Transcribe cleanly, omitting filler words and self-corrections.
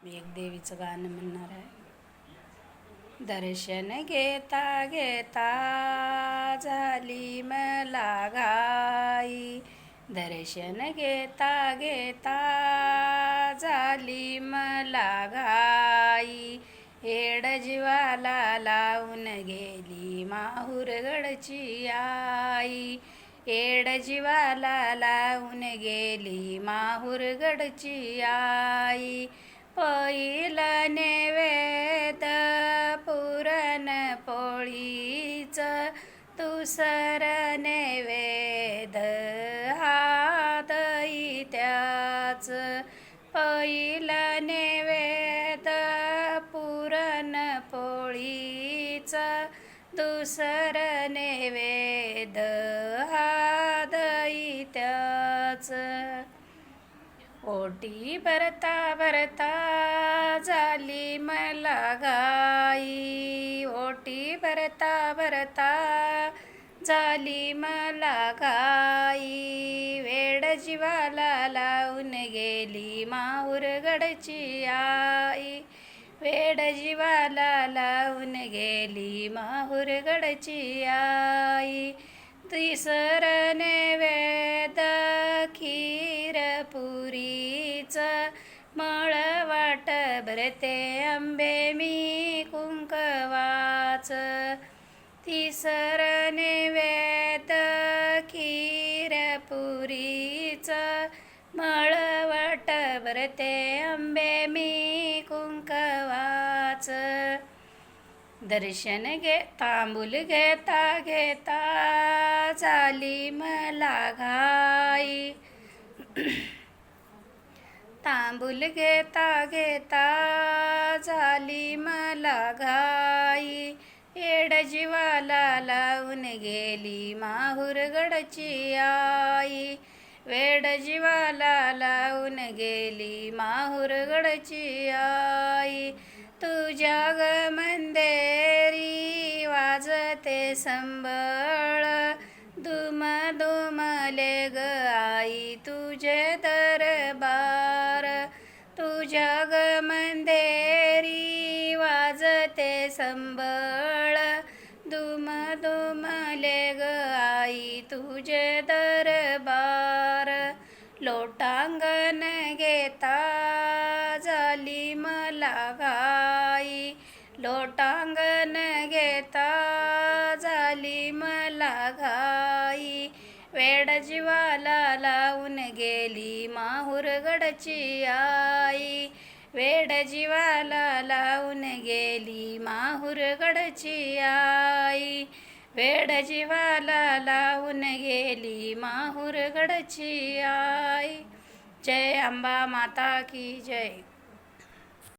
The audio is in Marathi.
मी एक देवीचं गाणं म्हणणार आहे. दर्शन घेता घेता झाली मला घाई, दर्शन घेता घेता झाली मला घाई, एड जीवाला लावून गेली माहुरगडची आई, एड जीवाला लावून गेली माहुरगडची आई. पहिलं नैवेद्य पुरण पोळीच, दुसरं नैवेद्य हा दहीत्याच. पहिलं नैवेद्य पुरण पोळीच, दुसरं नैवेद्य हा दहीत्याच. ओटी भरता भरता झाली मला घाई, ओटी भरता भरता झाली मला घाई, वेड जीवाला लावून गेली माहुरगडची आई, वेड जीवाला लावून गेली माहुरगडची आई. तिसरं नैवेद्य खीर पुरीच, मळवाट भरते आंबे मी कुंकवाच. तिसरं नैवेद्य खीर पुरीच, मळवाट भरते आंबे मी कुंकवाच. दर्शन तांबूल घेता घेता झाली मला घाई, तांबूल घेता घेता झाली मला घाई, एड जीवाला लावून गेली माहुरगडची आई, वेड जीवाला लावून गेली माहुरगडची आई. तुझ्या ग मंदेरी वाजते संबळ, दुम दुमले ग आई तुझे दरबार. तुझ्या ग मंदेरी वाजते संबळ, दुम दुमले ग आई तुझे दरबार. लोटांगण घेता झाली मला घाई, लोटांगण घेता झाली मला घाई, वेड जीवाला लावून गेली माहुरगडची आई, वेड जीवाला लावून गेली माहुरगडची आई, वेड जीवाला लावून गेली माहुरगडची आई. जय अंबा माता की जय.